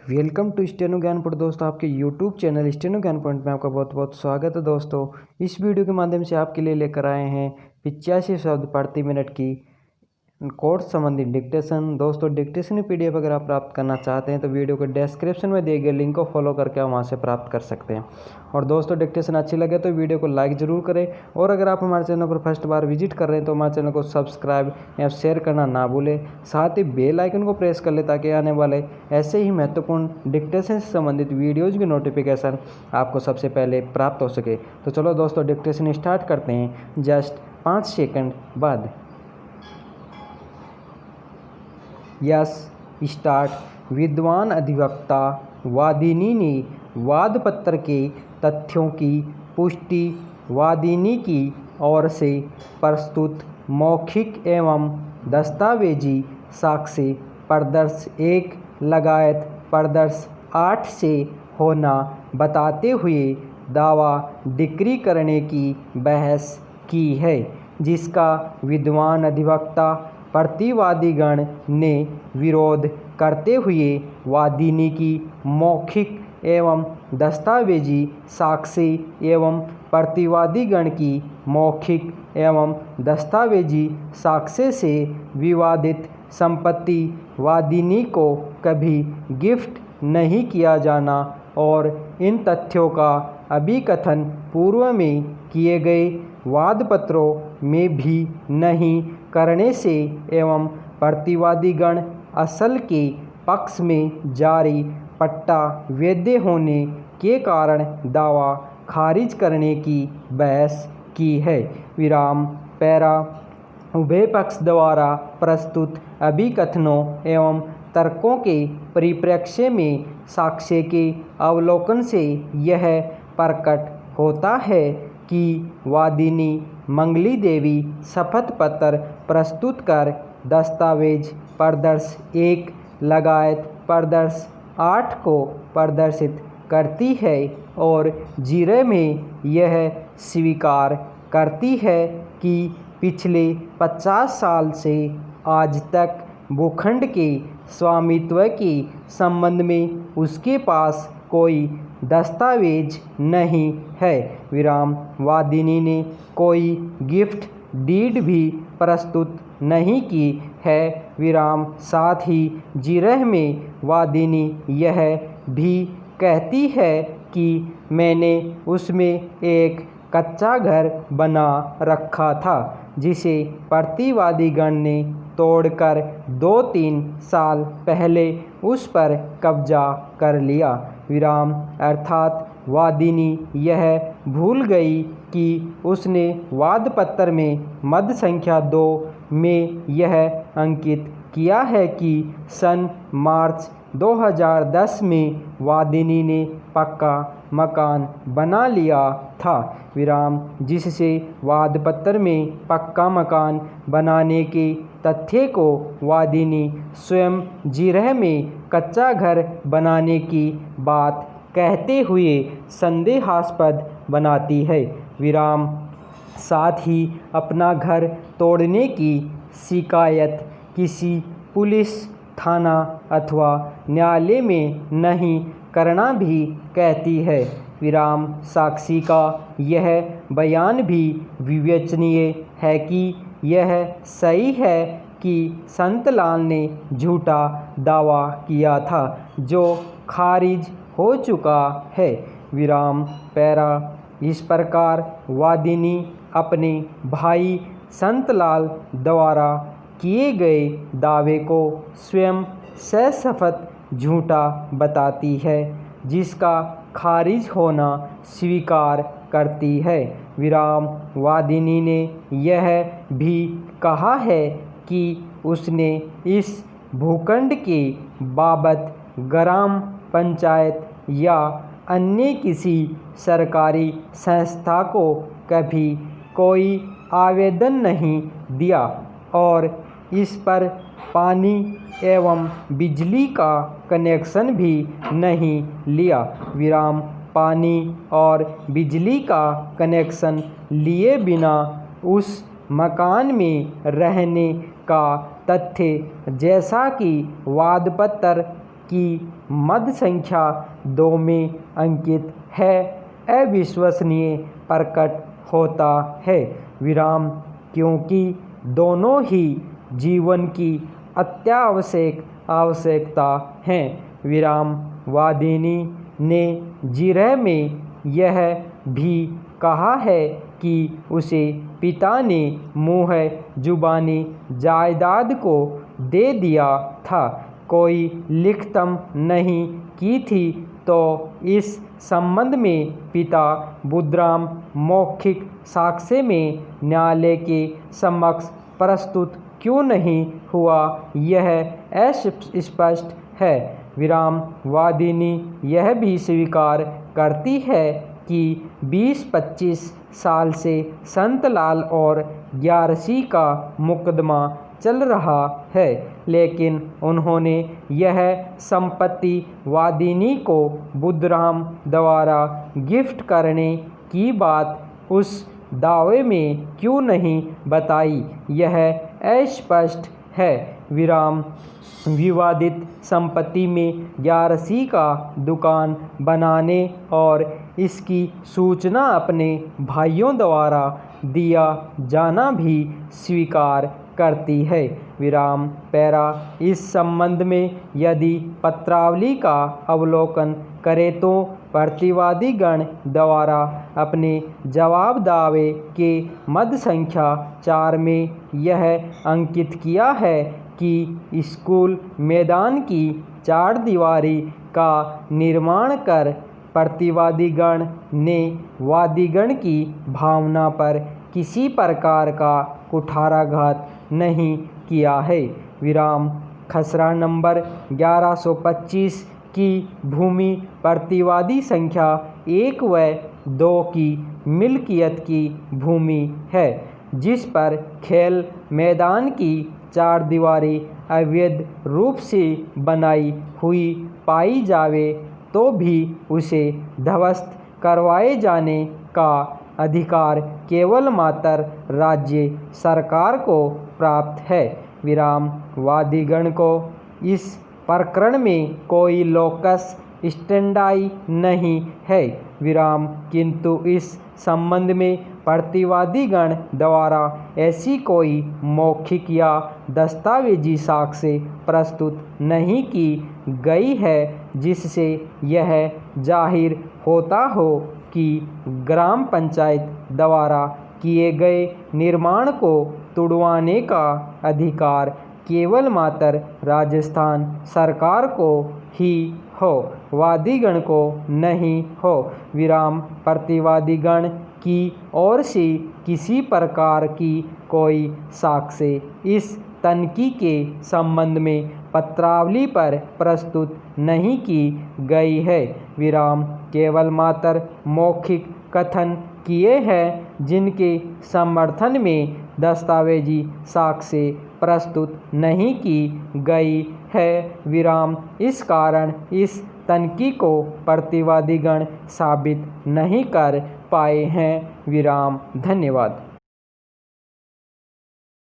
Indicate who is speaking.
Speaker 1: Welcome to steno ज्ञान point. दोस्तों, आपके यूट्यूब चैनल स्टेनो ज्ञान पॉइंट में आपका बहुत बहुत स्वागत है। दोस्तों, इस वीडियो के माध्यम से आपके लिए लेकर आए हैं 85 शब्द प्रति मिनट की कोर्स संबंधी डिक्टेशन। दोस्तों, डिक्टेशन पीडीएफ अगर आप प्राप्त करना चाहते हैं तो वीडियो के डिस्क्रिप्शन में दिए गए लिंक को फॉलो करके आप वहां से प्राप्त कर सकते हैं। और दोस्तों, डिक्टेशन अच्छी लगे तो वीडियो को लाइक ज़रूर करें, और अगर आप हमारे चैनल पर फर्स्ट बार विजिट कर रहे हैं तो हमारे चैनल को सब्सक्राइब या शेयर करना ना भूलें। साथ ही बेल आइकन को प्रेस कर लें ताकि आने वाले ऐसे ही महत्वपूर्ण डिक्टेशन से संबंधित वीडियोज़ की नोटिफिकेशन आपको सबसे पहले प्राप्त हो सके। तो चलो दोस्तों, डिक्टेशन स्टार्ट करते हैं जस्ट 5 सेकंड बाद। Yes, start. विद्वान अधिवक्ता वादिनी ने वादपत्र के तथ्यों की पुष्टि वादिनी की ओर से प्रस्तुत मौखिक एवं दस्तावेजी साक्ष्य प्रदर्श 1 लगायत प्रदर्श 8 से होना बताते हुए दावा डिक्री करने की बहस की है, जिसका विद्वान अधिवक्ता प्रतिवादीगण ने विरोध करते हुए वादिनी की मौखिक एवं दस्तावेजी साक्ष्य एवं प्रतिवादीगण की मौखिक एवं दस्तावेजी साक्ष्य से विवादित संपत्ति वादिनी को कभी गिफ्ट नहीं किया जाना और इन तथ्यों का अभिकथन पूर्व में किए गए वादपत्रों में भी नहीं करने से एवं प्रतिवादीगण असल के पक्ष में जारी पट्टा वैध होने के कारण दावा खारिज करने की बहस की है। विराम पैरा। उभय पक्ष द्वारा प्रस्तुत अभिकथनों एवं तर्कों के परिप्रेक्ष्य में साक्ष्य के अवलोकन से यह प्रकट होता है कि वादिनी मंगली देवी शपथ पत्र प्रस्तुत कर दस्तावेज प्रदर्श 1 लगायत प्रदर्श 8 को प्रदर्शित करती है और जीरे में यह स्वीकार करती है कि पिछले 50 साल से आज तक भूखंड के स्वामित्व के संबंध में उसके पास कोई दस्तावेज नहीं है। विराम वादिनी ने कोई गिफ्ट डीड भी प्रस्तुत नहीं की है। विराम साथ ही जिरह में वादिनी यह भी कहती है कि मैंने उसमें एक कच्चा घर बना रखा था जिसे प्रतिवादीगण ने तोड़कर 2-3 साल पहले उस पर कब्जा कर लिया। विराम अर्थात वादिनी यह भूल गई कि उसने वादपत्र में मद संख्या 2 में यह अंकित किया है कि सन मार्च 2010 में वादिनी ने पक्का मकान बना लिया था। विराम जिससे वादपत्र में पक्का मकान बनाने के तथ्य को वादिनी स्वयं जिरह में कच्चा घर बनाने की बात कहते हुए संदेहास्पद बनाती है। विराम साथ ही अपना घर तोड़ने की शिकायत किसी पुलिस थाना अथवा न्यायालय में नहीं करना भी कहती है। विराम साक्षी का यह बयान भी विवेचनीय है कि यह सही है कि संतलाल ने झूठा दावा किया था जो खारिज हो चुका है। विराम पैरा। इस प्रकार वादिनी अपने भाई संतलाल द्वारा किए गए दावे को स्वयं सशपथ झूठा बताती है, जिसका खारिज होना स्वीकार करती है। विराम वादिनी ने यह भी कहा है कि उसने इस भूखंड के बाबत ग्राम पंचायत या अन्य किसी सरकारी संस्था को कभी कोई आवेदन नहीं दिया और इस पर पानी एवं बिजली का कनेक्शन भी नहीं लिया। विराम पानी और बिजली का कनेक्शन लिए बिना उस मकान में रहने का तथ्य, जैसा कि वादपत्र की मद संख्या 2 में अंकित है अविश्वसनीय प्रकट होता है। विराम क्योंकि दोनों ही जीवन की अत्यावश्यक आवश्यकता हैं। विराम वादिनी ने जिरह में यह भी कहा है कि उसे पिता ने मुँह जुबानी जायदाद को दे दिया था, कोई लिखतम नहीं की थी, तो इस संबंध में पिता बुधराम मौखिक साक्ष्य में न्यायालय के समक्ष प्रस्तुत क्यों नहीं हुआ, यह अस्पष्ट है। विराम वादिनी यह भी स्वीकार करती है कि 20-25 साल से संतलाल और ग्यारसी का मुकदमा चल रहा है, लेकिन उन्होंने यह संपत्ति वादिनी को बुधराम द्वारा गिफ्ट करने की बात उस दावे में क्यों नहीं बताई, यह अस्पष्ट है। विराम विवादित संपत्ति में ग्यारसी का दुकान बनाने और इसकी सूचना अपने भाइयों द्वारा दिया जाना भी स्वीकार करती है। विराम पैरा इस संबंध में यदि पत्रावली का अवलोकन करें तो प्रतिवादी गण द्वारा अपने जवाब दावे के मद संख्या 4 में यह अंकित किया है कि स्कूल मैदान की 4 दीवारी का निर्माण कर प्रतिवादी गण ने वादीगण की भावना पर किसी प्रकार का कुठाराघात नहीं किया है। विराम खसरा नंबर 1125 की भूमि प्रतिवादी संख्या 1 व 2 की मिल्कियत की भूमि है, जिस पर खेल मैदान की 4 दीवारी अवैध रूप से बनाई हुई पाई जावे तो भी उसे ध्वस्त करवाए जाने का अधिकार केवल मात्र राज्य सरकार को प्राप्त है। विराम वादीगण को इस प्रकरण में कोई लोकस स्टैंडाई नहीं है। विराम किंतु इस संबंध में प्रतिवादी गण द्वारा ऐसी कोई मौखिक या दस्तावेजी साक्ष्य प्रस्तुत नहीं की गई है जिससे यह जाहिर होता हो कि ग्राम पंचायत द्वारा किए गए निर्माण को तुड़वाने का अधिकार केवल मात्र राजस्थान सरकार को ही हो, वादीगण को नहीं हो। विराम प्रतिवादीगण की ओर से किसी प्रकार की कोई साक्ष्य इस तनकी के संबंध में पत्रावली पर प्रस्तुत नहीं की गई है। विराम केवल मात्र मौखिक कथन किए हैं जिनके समर्थन में दस्तावेजी साक्ष्य प्रस्तुत नहीं की गई है। विराम इस कारण इस तनकी को प्रतिवादीगण साबित नहीं कर पाए हैं। विराम धन्यवाद।